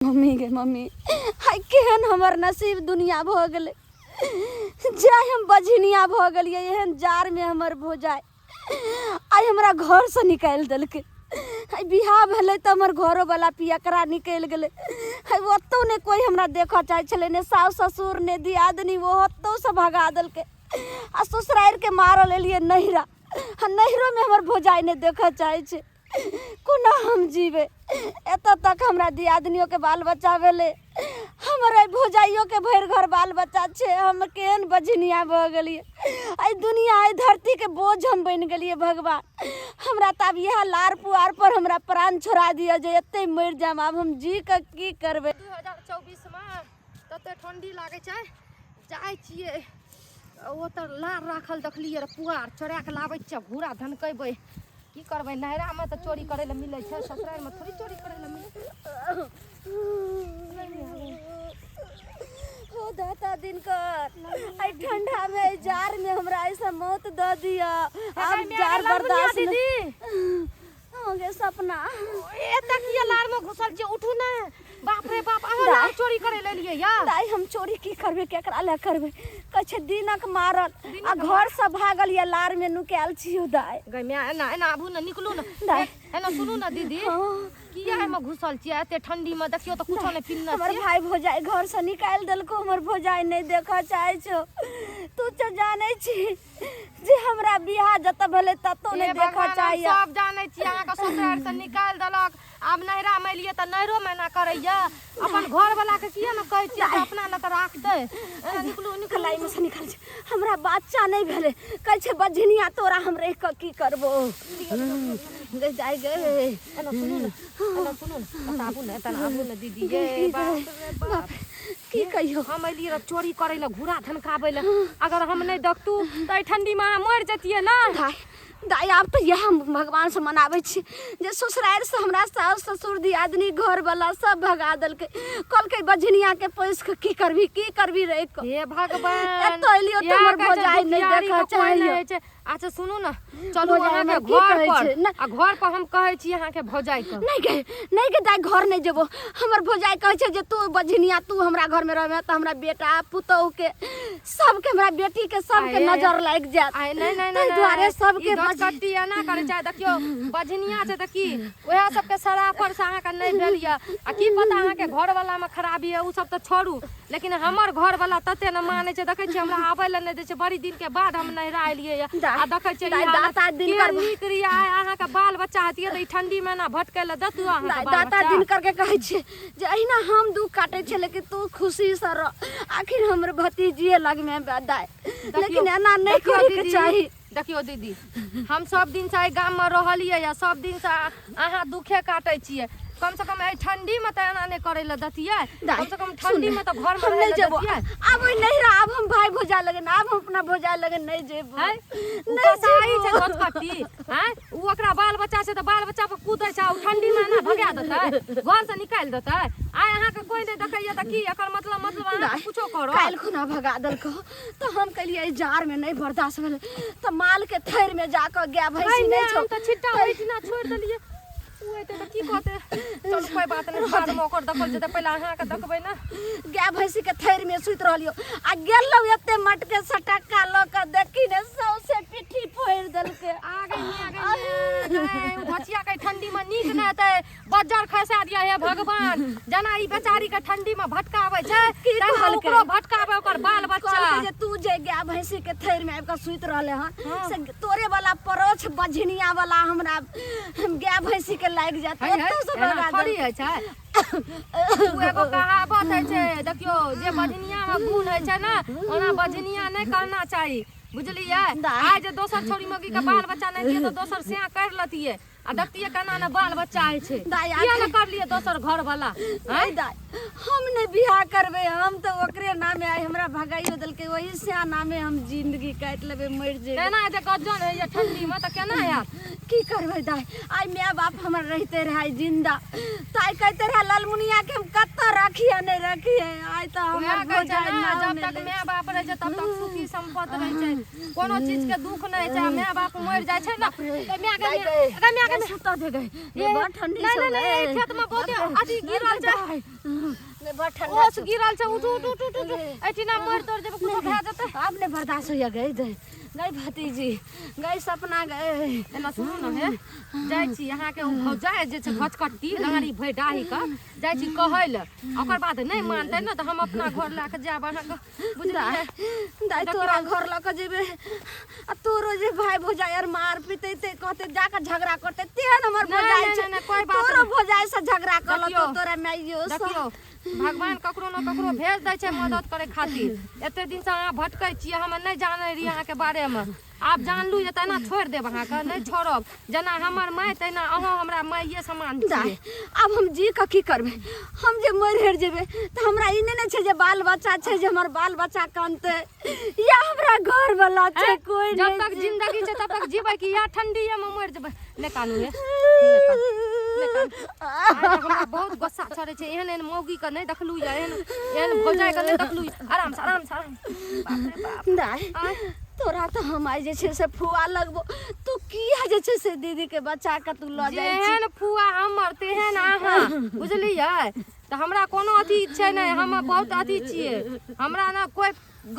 Mummy गे mummy हाय केहन हमर नसीब दुनिया भ गेले जाय हम बझनिया भ गेलिए एहन जार में हमर भोजाय आई हमरा घर से निकाल देलके हाय बियाह भेले त हमर घरो वाला पियकरा निकल गेले हाय ओतो ने कोई हमरा देखा चाहे छले ने सास ससुर ने दियादनी वो ओतो से भगा देलके आ ससुराल के मारल एलिए नहिरा नहिरो में हमर भोजाय ने देखा चाहे छे कोना हम जीवे एत तक हमरा दियादनियों के बाल बच्चा भेले हमारे भोजाइयों के भर घर बाल बच्चा छे हम केहन बझनिया भ गेलिए आई दुनिया आई धरती के बोझ हम बन गेलिए भगवान हमरा तब यह लार पुआर पर हमरा प्राण छोड़ा दिया जे एते मर जाम अब हम जी के की करबे 2024 में तते ठंडी लागे छै जाय छिए ओ त लार राखल देखलिए रे पुआर चोरा के लाबै छै घूरा धनकैबै की करबै नहरा में त चोरी करे ले मिलै छै ससुराल में थोड़ी चोरी करे ले मिलै हो दाता दिन कर आई ठंडा में जार में हमरा ऐसा मौत द दिया अब जार बर्दाश्त दीदी हो गे सपना ए तकिया लार में घुसल छै उठू ना बाप रे बाप अहाँ लार चोरी करे ले लिए या दाई हम चोरी की करबे केकरा ले करबे कछे दिनक मारल आ घर से भागल या लार में नुकाल छियो दाई गई मैं एना आबू ना निकलू ना दाई एना सुनू ना दीदी किया में घुसल छिए एते ठंडी में देखियो त कुछो नै पिन्ना हमर भाई भोजाई घर से निकाल देलको हमर भोजाई नहीं देखा चाहे छो तू तो जाने छी जे हमरा बियाह जत भेले ततो नहीं देखा चाहिए सब जाने छी अहाँ के ससुराल से निकाल देलक अब नहरा में लिए त नहरो में ना करैया अपन घर वाला के किया न कहै छी अपना ल त राख दे निकलू निकलाई में से निकल हमरा बच्चा नहीं भेले कहै छे बझनिया तोरा हम रह के की करबो गे जाय गे एना सुनू ना आबू ना दीदी ये बाप की कहियो हम एलिए चोरी करे ले घूरा धनकाबे ले अगर हम नहीं देखतू त ठंडी में मर जतिए ना दाई आप तो यह भगवान से मनावे छी जे ससुराल से हमरा सास ससुर दियादनी घर वाला सब भगा देलके कल के बझनिया के पैस के की करबी रे हे भगवान तो एलियो तोहर भोजाई नहीं देखा चाहिए अच्छा सुनू ना चलू अहाँ के घर पर हम कहै छी अहाँ के भोजाई के नहीं के दाई घर नहीं जेबो हमर भोजाई कहै छै जे तू बझनिया तू हमरा घर में रहबे त हमरा बेटा पुतौ के सब के हमरा बेटी के सब के नजर लाग जात नहीं द्वारे सब के कट्टी ना करे चाहे देखियो बझनिया छै त की ओहा सब के सराफर से अहाँ के नहीं भेलिया आ की पता अहाँ के घर वाला में खराबी है उ सब त छोड़ू लेकिन हमर घर वाला तते न माने छै देखै छी हमरा आबै ल नहीं दे छै बड़ी दिन के बाद हम नहरा एलिए आ देखै छी दाता दिन कर नीक रिया अहाँ के बाल बच्चा हतिए त ठंडी में ना भटकै ल दतु अहाँ के दाता दिन करके कहै छी जे अहिना हम दुख काटै छै लेकिन तू खुशी से रह आखिर हमर भतीजिए लग में दाई लेकिन एना नहीं करे के चाही देखियो दीदी हम सब दिन से गांव में रहलिए या सब दिन से अहाँ दुखे काटै छिए कम से कम ठंडी में त एना नहीं करे ल दतिए कम से कम ठंडी में त घर में नहीं जेबो अब नहीं रहा अब हम भाई भोजा लगन अब हम अपना भोजा लगन नहीं जेबो नहीं सही छै गछकट्टी हैं उ ओकरा बाल बच्चा छै त बाल बच्चा पर कूदै छै ठंडी में ना भगा देतै घर से निकाल देतै आय अहाँ के कोई नहीं देखैया त की एकर मतलब अहाँ कुछो करो काल खुना भगा देलको त हम कहलिए जार में नहीं बर्दाश्त भेले त माल के थैर में जाके गाय भैंसी नहीं छौ त छिट्टा होइना छोड़ देलिए उएते त की कहते चल कोई बात नहीं बाद में ओकर देखल जेते पहले अहाँ के देखबै ना गाय भैंसी के थैर में सुत रहलियो आ गेलौ एते मटके सटक्का ल के देखी ने सौसे पिठी फोड़ देलके आ गई बचिया के ठंडी में नीक न हेतै बज्जर खसा दिया हे भगवान जना ई बेचारी के ठंडी में भटकावे छै ओकरो भटकावे ओकर बाल बच्चा जे तू जे गाय भैंसी के थैर में आब के सुत रहले हन से तोरे वाला परोछ बझनिया वाला हमरा गाय भैंसी के लाग जात ओतो से भगा थोड़ी है छै उ एगो कहावत है छै देखियो जे बझनिया में गुण है छै ना ओना बझनिया नहीं करना चाहिए बुझलिए आज जे दोसर छोरी मगी के बाल बच्चा नहीं दिए तो दोसर से कर लतिए आ देखतिए केना ना बाल बच्चा है छै किया न कर लिए दोसर घर वाला दाई हम ने बियाह करबे हम तो ओकरे नामे आई हमरा भगाइयो देलके वही से नामे हम जिंदगी काट लेबे मर जेबे केना जे गजन है ये ठंडी में त केना यार की करबे दाई आई माय बाप हमर रहते रहे जिंदा ताई कहते रहे लालमुनिया के हम कत्ता रख रखिए नहीं रखिए आइ तो हमर भौजाई नाव जब में तक ले। माय बाप रहे छै तब तक सुखी संपत्ति रहे छै कोनो चीज के दुख नहीं छै माय बाप मर जाय छै ना तो माय के सुता दे गए ये बड़ ठंडी नहीं छै नहीं खेत में बहुते अथी गिरल छै ये बड़ ठंडा ओस गिरल छै उठ उठ उठ उठ एठिना मर तोड़ देबे कुछो भए जेतै अब ने बर्दाश्त होइए गई दे गई भतीजी गई सपना गए एना सुनू न हे जाय छी अहाँ के भौजाई जे छै घचकट्टी लंगड़ी भइ डाही के जाय छी कहै ल ओकर बाद नहीं मानतै न त हम अपना घर ला के जाब अहाँ के बुझलियै दाई तोरा घर ल के जेबे आ तोरो जे भाई भौजाई आर मार पीते ते कहते जाके झगड़ा करते तेहन हमर भौजाई छै नहीं कोई बात तोरो भौजाई से झगड़ा कर देखियो, लो तोरा माइयो से देखियो भगवान ककरो न ककरो भेज दै छै मदद करे खातिर एते दिन से अहाँ भटकै छियै हम नहीं जानै रही अहाँ के बारे में आप जानलू जे तेना छोड़ देब अहाँ के नहीं छोड़ब जना हमर माय तेना अहाँ हमरा माइये समान दाई छियै अब हम जी के की करबे हम जे मर हेर जेबे त हमरा ई नहीं छै जे बाल बच्चा छै जे हमर बाल बच्चा कानते या हमरा घर वाला छै कोई जब नहीं तक जिंदगी छै तब तक जीबै कि या ठंडीए में मर जेबै नहीं कानू हे हमरा बहुत गुस्सा चढ़े छै एहन एहन मौगी के नहीं देखलू या एहन भौजाई के नहीं देखलू आराम से आराम से बाप रे बाप दाई तोरा तो हम आई जे छै से फुआ लगबो तू किया जे छै से दीदी के बच्चा के तू ल जाय छी जेहन फुआ हमर तेहन अहाँ बुझलियै त हमरा कोनो अथी छै नहीं हम बहुत अथी छियै हमरा ना कोई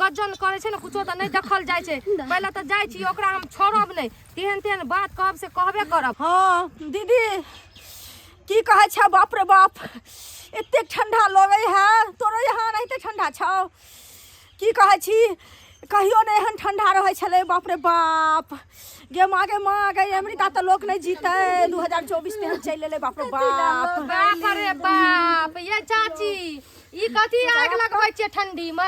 गजन करे छै ना कुछो त नहीं देखल जाय छै पहले त जाय छी ओकरा हम छोड़ब नहीं तेहन तेहन बात कहब से कहबे करब हाँ दीदी की कहे छ बाप रे बाप एते ठंडा लगे है तोरो यहाँ नहीं ठंडा छौ की कहे छी कहियो नहीं एहन ठंडा रहे छले बाप रे बाप गे माँ गे अमेरिका तो लोग नहीं जीते 2024 में हम चल ले बाप रे बाप बाप रे बाप ये चाची ई कथी आग लगबै छियै ठंडी में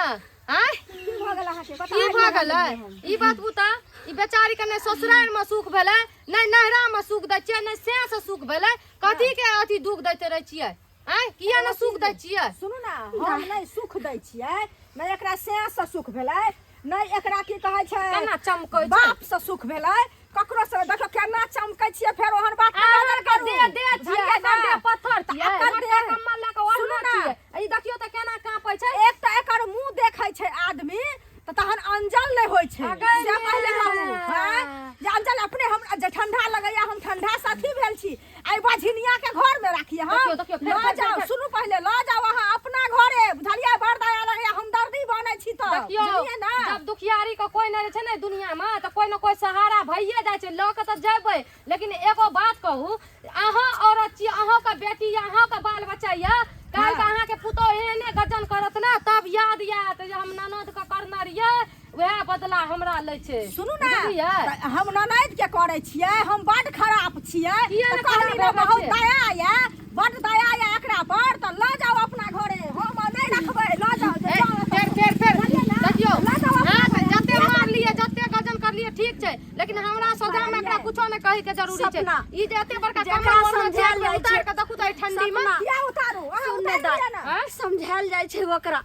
आय की भ गेल अहाँ के की भ गेलै ई बात बुता ई बेचारी के नहीं ससुराल में सुख भेलै नहीं नहरा में सुख दै छियै नहीं से से सुख भेलै कथी के अथी दुख दैते रह छियै आय किया न सुख दै छियै सुनू ना हम नहीं सुख दै छियै नहीं एकरा से सुख भेलै नहीं एकरा की कहे छै केना चमकै छै बाप से सुख भेलै ककरो से देखो केना चमकै छियै फेर ओहन बात अहाँ के दे दे छियै बुझलियै एकर ने? दे पत्थर छियै एकर एकर देह- दे कम्बल लऽ के सुनू ओढ़ना ना। छियै ई देखियो त केना कांपै छै एक तो एकर मुंह देखे छै आदमी त तहन अंजल नहीं होय छै अगर से पहले कहू ने। हैं जे अंजल अपने हम जे ठंडा लगैया हम ठंडा साथी भेल छी आई बझिनिया के घर में राखिए हम देखियो, फेर, ल फेर, जाओ फेर। सुनू पहले ल जाओ अहाँ अपना घरे बुझलियै बड़ दया लगैया हम दर्दी बनै छी त देखियो बुझलियै ना जब दुखियारी के कोई नहीं रहे छै ने दुनिया में त कोई न कोई सहारा भइए जाय छै ल के त जेबै लेकिन एगो बात कहू अहाँ औरत छी अहाँ के बेटी या अहाँ के बाल बच्चा या काल के अहाँ के पुतो एहने गजन करत ना तब याद आयत जे हम ननद के करना रहिए वह बदला हमरा ले छै सुनू ना बुझलियै? त हम ननद के करे छियै हम बड़ खराब छियै किया त ने कहली खराब ना बहुत छियै? दया या बड़ दया या एकरा पर त ल जाओ अपना घरे हम नहीं रखबै ल जाओ जे जाओ फेर फेर फेर बुझलियै ना? देखियो ल जाओ अपना हाँ, घरे। जते मार लिए जते गजन कर लिए ठीक छै लेकिन हमरा सोचा में एकरा कुछो नहीं कहे के जरूरी छै सपना। ई जे एते बड़का जेकरा कमर पर समझायल में जाइ उतार छै। के देखू त ठंडी में सपना। किया उतारू अहाँ सुनने उतार लिअ ना हाँ? समझायल जाइ छै ओकरा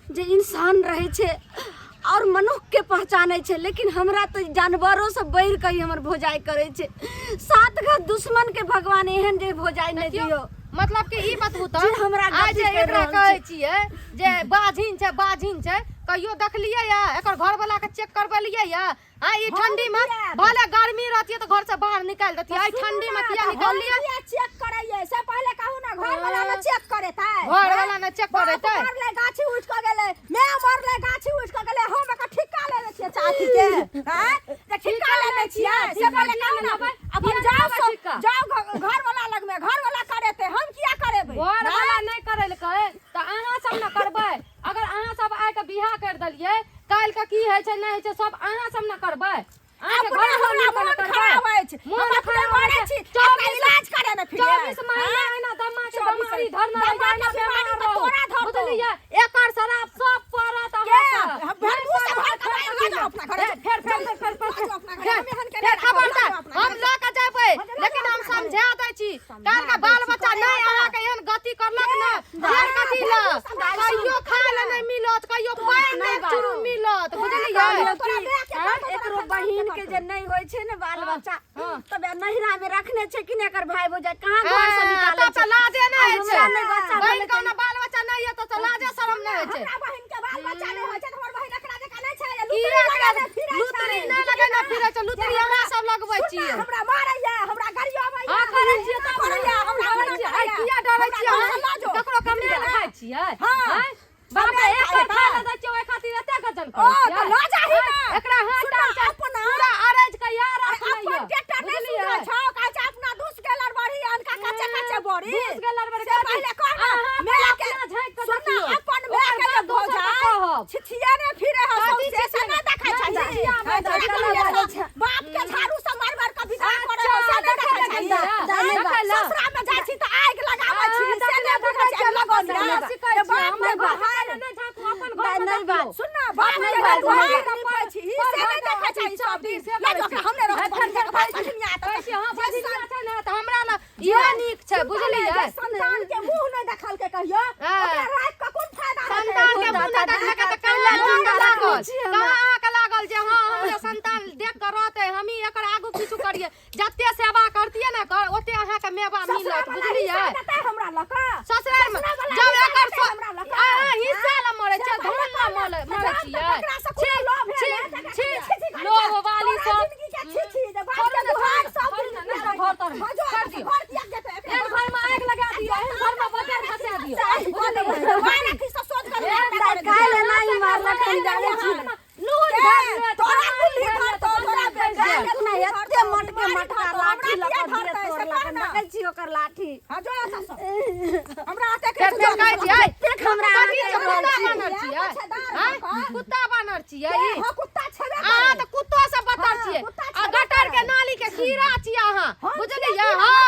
जे इंसान रहे छै और मनुष्य के पहचाने छै लेकिन हमरा तो जानवरों से बढ़ के ही हमर भोजाई करे छै सात गो दुश्मन के भगवान एहन जे भोजाई नहीं दियो मतलब कि ई बतबू त जे हमरा आज गति जे कर एकरा रहल कहै छियै जे बाझिन छै कहियो देखलियै या एकर घर वाला के चेक करबलियै या आ ई ठंडी में भले गर्मी रहतियै त घर से बाहर निकाल देतियै आई ठंडी में किया निकालियै हम चेक करैये से पहले कहू ना घर वाला में चेक करेतै घर वाला ने चेक करेतै मरले गाछी उठ के गेले मैं मरले गाछी उठ के गेले हम एकर ठिका ले ले छियै चाची के हैं जे ठिका ले ले छियै से पहले कहू ना अपन जाओ जाओ घर वाला लग में घर वाला करेतै हम किया करेबै घर वाला नहीं करे ले कहे त अहाँ सब न करबै अगर अहाँ सब आइ के बियाह कर देलियै काल के की है छै नहीं है छै सब अहाँ सब न करबै अहाँ के अपने घर हमरा वाला मन खराब अछि मन हम अपने खराब मरे अछि। छी 24 इलाज करे ना फिर 24 महीना एना दमा के बीमारी धरना दमा जाना के बीमारी बीमार त तोरा धरतौ। बुझलियै एकर शराब सब पड़त के अहाँ भर मुंह से भर के ले जाओ अपना घरे फेर फेर फेर फेर ले जाओ अपना घरे हम एहन के फेर खबरदार अपना हम ल के जेबै लेकिन हम समझा दै छी काल के बाल बच्चा नहीं अहाँ के एहन गति करलक ना फेर कथी ल कहियो खाय ले नहीं मिलत कहियो पानि नहीं चुरू मिलत बुझलियै एकरो बहिन के जे नहीं होय छै ने बाल बच्चा तब नहिरा में रखने छै कि ने एकर भाई भौजाई कहां घर से निकाले तब छै त लाजे नहीं हमरा छै नहीं बच्चा बहिन भेलै कौनो बाल बच्चा नहीं है नहीं होय छै हमरा बहिन के बाल बच्चा नहीं होय छै त हमर बहिन एकरा जका नहीं छै कीड़ा लुतरी नहीं लगे ना फिरे छै लुतरी हमरा सब लगबै छियै हमरा मारैया हमरा गरियाबै हां करै छियै त करैया हमरा आइ किया डरै छियै ककरो कमे खाइ छियै हैं बाप रे एक खा ले दै छियै ओइ खातिर एते गजन ओ करै त ल जाही ना एकरा हाथ से अपना पूरा अरेज के यार अपन टेक्टर नहीं सुना छौ कहै छै अपना दुस गेलर बड़ी अनका कच्चे कच्चे बड़ी दूस गेलर बड़ी से पहले कर ना मेरा के झाइक के सुन अपन मेरा के जब हो जाए छिछिया ने फिरे हो सब से ना देखै छै बाप के झाड़ू से मार मार के विदा करे हो से देखै छै ससुरा में जाइ छी त आग लगाबै छी से ने बुझै छै लगन ना बाप के बहार नहीं झाकू अपन घर में बात सुन ना बाप के बहार न पाइ छी से नहीं देखै छै सब दिन ले जो के हमने रह बहिनिया त कहै छी हां बहिनिया छै ना त हमरा ल इहे नीक छै बुझलियै संतान के मुंह नहीं देखल के कहियो ओकरा राख के कोन फायदा संतान के मुंह नहीं देखल के त कैला जिंदा लागल कहां आंख लागल जे हां हमरे संतान देख के रहते हम ही एकर आगू पीछू करिए जत्ते सेवा करतिए ना ओते अहाँ के मेवा मिलत बुझलियै हमरा लका ससुराल में जब एकर हिस्सा ल मरे छै धन ल मरे छियै लोभ वाली सब घर में आग लगा दियो घर में बजार खसा दियो लाठी कुत्ता बानर छियै अहाँ त कुत्तो से बदतर छियै आ गटर के नाली के कीड़ा छियै अहाँ बुझलियै हां